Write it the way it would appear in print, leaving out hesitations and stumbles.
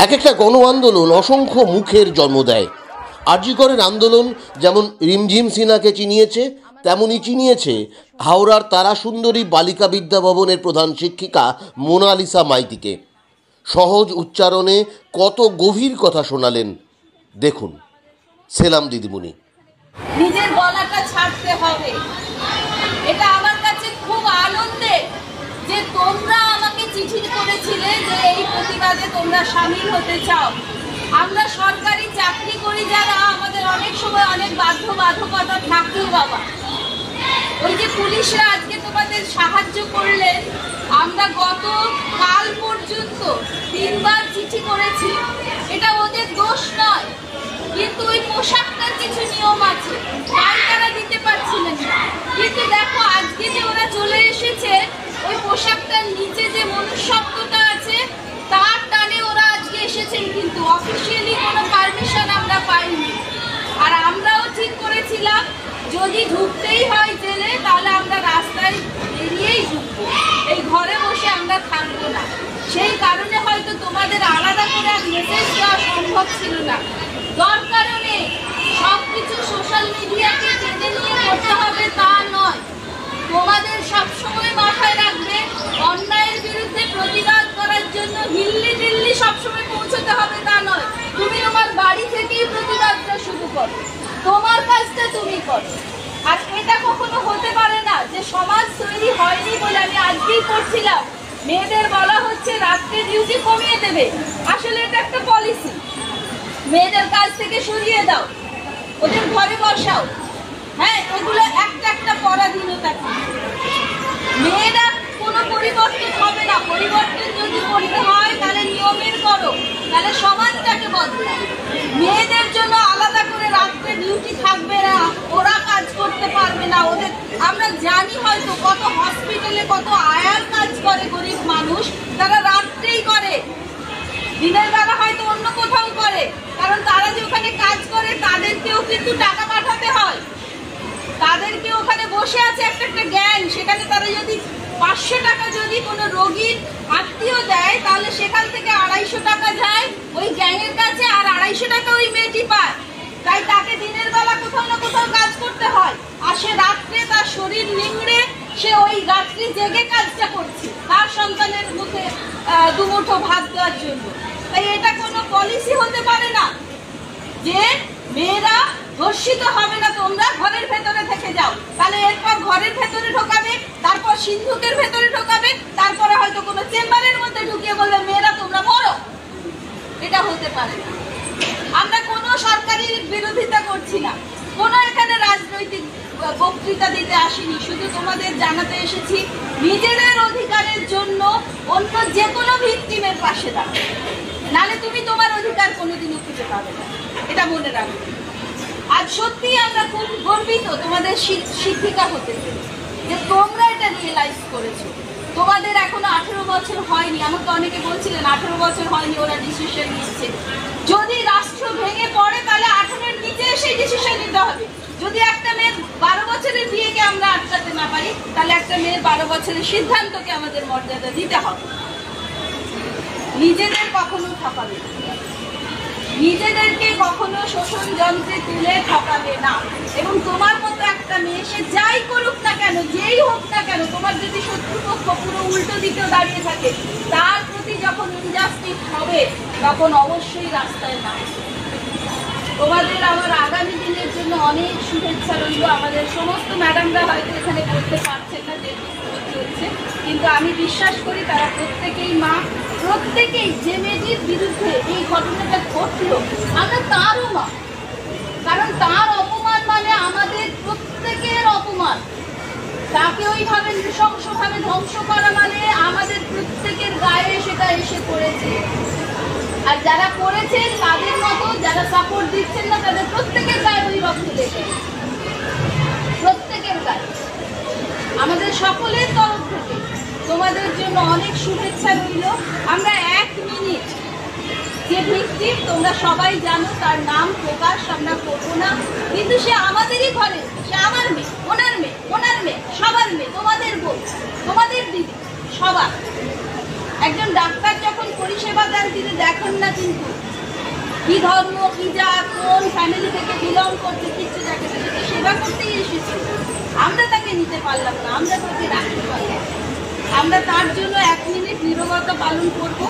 এক একটা গণ আন্দোলন অসংখ্য মুখের জন্ম দেয়। আরজি করের আন্দোলন যেমন রিমঝিম সিনহাকে চিনিয়েছে, তেমনই চিনিয়েছে হাওড়ার তারাসুন্দরী বালিকা বিদ্যা ভবনের প্রধান শিক্ষিকা মোনালিসা মাইতিকে। সহজ উচ্চারণে কত গভীর কথা শোনালেন দেখুন। সেলাম দিদিমণি। নিজের গলাটা ছাড়তে হবে। এটা আমার কাছে খুব আনন্দের যে তোমরা আমাকে চিঠি করেছিলে যে এই প্রতিবাদে তোমরা সামিল হতে চাও। আমরা সরকারি চাকরি করি যারা, আমাদের অনেক সময় অনেক বাধ্যবাধকতা থাকে বাবা। ওই যে পুলিশরা আজকে তোমাদের সাহায্য করলেন, আমরা গত কাল পর্যন্ত 3 বার চিঠি করেছি। এটা ওদের দোষ নয়, কিন্তু ওই পোশাকটার কিছু নিয়ম আছে, তাই তারা দিতে পারছিলেন না। কিন্তু দেখো আজকে যে ওরা চলে এসেছে, ওই পোশাকটার নিচে যে মনুষ্যত্বটা আছে তার টানে ওরা আজকে এসেছেন, কিন্তু অফিসিয়ালি কোনো পারমিশন আমরা পাইনি। আর আমরাও ঠিক করেছিলাম যদি ঢুকতেই হয় জেলে, তাহলে আমরা রাস্তায় বেরিয়েই ঢুকবো, এই ঘরে বসে আমরা থাকবো না। সেই কারণে হয়তো তোমাদের আলাদা করে মেসেজ দেওয়া সম্ভব ছিল না। দরকারও নেই, সবকিছু সোশ্যাল মিডিয়াকে টেনে নিয়ে করতে হবে তা নয়। তোমাদের সবসময় মাথায় রাখবে অন্যায়ের বিরুদ্ধে প্রতিবাদ করার জন্য দিল্লি সবসময় পৌঁছতে হবে তা নয়। তুমি তোমার বাড়ি থেকেই প্রতিবাদটা শুরু করো, তোমার কাজটা তুমি করো। আর এটা কখনো হতে পারে না যে সমাজ তৈরি হয়নি বলে। আমি আজকেই পড়ছিলাম মেয়েদের বলা হচ্ছে রাত্রে ডিউটি কমিয়ে দেবে, আসলে এটা একটা পলিসি। মেয়েদের কাজ থেকে সরিয়ে দাও, ওদের ঘরে বসাও। হ্যাঁ, এগুলো একটা পরাধীনতা। মেয়েরা কোনো পরিবর্তন হবে না। পরিবর্তন যদি করতে হয় তাহলে নিয়মের করো, তাহলে সমাজটাকে বদলাও। মেয়েদের জন্য আলাদা করে রাত্রে ডিউটি থাকবে না, ওরা কাজ করতে পারবে না। ওদের আমরা জানি হয়তো কত হসপিটালে কত আয়ার কাজ করে গরিব মানুষ, তারা রাত্রেই করে, দিনের বেলা হয়তো অন্য কোথাও করে। কারণ তারা যে ওখানে কাজ করে তাদেরকেও কিন্তু টাকা পাঠাতে হয়, তাদেরকে ওখানে বসে আছে একটা গ্যাং, সেখানে তারা যদি 500 টাকা যদি কোনো রোগীর আত্মীয় দেয়, তাহলে সেখান থেকে 250 টাকা যায় ওই গ্যাংয়ের কাছে, আর 250 টাকা ওই মেয়েটি পায়। তাই তাকে দিনের বেলা কোথাও না কোথাও কাজ করতে হয়, আর সে রাত্রে তার শরীর নিংড়ে সে ওই রাত্রি জেগে কাজটা করছে তার সন্তানের মুখে দুমুঠো ভাত দেওয়ার জন্য। তাই এটা কোনো পলিসি হতে পারে না যে মেয়েরা ধর্ষিত হবে না, তোমরা ঘরের ভেতরে থেকে যাও। তাহলে এরপর ঘরের ভেতরে ঢোকাবে, তারপর সিন্ধুকের ভেতরে ঢোকাবে, তারপরে হয়তো কোনো চেম্বারের মধ্যে ঢুকিয়ে বলবে মেয়েরা তোমরা মরো। এটা হতে পারে না। আমরা কোনো সরকারি বিরোধিতা করছি না, কোনো এখানে রাজনৈতিক বক্তৃতা দিতে আসিনি, শুধু তোমাদের জানাতে এসেছি নিজেদের অধিকারের জন্য অন্য যে কোনো ভিকটিমের পাশে দাঁড়াও, নালে তুমি তোমার অধিকার কোনোদিনও খুঁজে পাবে না। এটা মনে রাখবে। আজ সত্যি আমরা খুব গর্বিত তোমাদের শিক্ষিকা হতে পেরে, যে তোমরা এটা রিয়েলাইজ করেছো। তোমাদের এখনো 18 বছর হয়নি। আমাকে অনেকে বলছিলেন 18 বছর হয়নি, ওরা ডিসিশন নিচ্ছে। যদি রাষ্ট্র ভেঙে পড়ে তাহলে 18-এর নিচে এসে ডিসিশন নিতে হবে। যদি একটা মেয়ের 12 বছরের বিয়েকে আমরা আটকাতে না পারি, তাহলে একটা মেয়ের 12 বছরের সিদ্ধান্তকে আমাদের মর্যাদা দিতে হবে। নিজেদের কখনো ঠকাবে না, নিজেদেরকে কখনো শোষণ যন্ত্রে তুলে ঠকাবে না। এবং তোমার মতো একটা মেয়ে, সে যাই করুক না কেন, যেই হোক না কেন, তোমার যদি শত্রুপক্ষ পুরো উল্টো দিকেও দাঁড়িয়ে থাকে, তার প্রতি যখন ইনজাস্টিস হবে তখন অবশ্যই রাস্তায় না। তোমাদের আমার আগামী দিনের জন্য অনেক শুভেচ্ছা রইল। আমাদের সমস্ত ম্যাডামরা হয়তো এখানে করতে পারছেন না, যেহেতু চলছে, কিন্তু আমি বিশ্বাস করি তারা প্রত্যেকেই মা, প্রত্যেকেই যে মেয়েটির বিরুদ্ধে এই ঘটনাটা ঘটল আমরা তারও মা। কারণ তার অপমান মানে আমাদের প্রত্যেকের অপমান। তাকে ওইভাবে নৃশংসভাবে ধ্বংস করা মানে আমাদের প্রত্যেকের গায়ে সেটা এসে পড়েছে। আর যারা করেছেন তাদের মতো যারা সাপোর্ট দিচ্ছেন না, তাদের প্রত্যেকের গায়ে ওই রক্ত লেগে, প্রত্যেকের গায়ে। আমাদের সকলের তরফ থেকে তোমাদের জন্য অনেক শুভেচ্ছা রইল। আমরা 1 মিনিট যে ভিকটিম তোমরা সবাই জানো, তার নাম প্রকাশ আমরা করবো না, কিন্তু সে আমাদেরই ঘরে, সে আমার মেয়ে, ওনার মেয়ে, ওনার মেয়ে, সবার মেয়ে, তোমাদের বোন, তোমাদের দিদি, সবার। একজন ডাক্তার যখন পরিষেবা দেন তিনি দেখেন না, কিন্তু কি ধর্ম, কি জাত, কোন ফ্যামিলি থেকে বিলং করতে কিচ্ছু দেখেন না। সে সেবা করতেই এসেছে, আমরা তাকে নিতে পারলাম না, আমরা তাকে রাখতে পারলাম। আমরা তার জন্য 1 মিনিট নীরবতা পালন করব।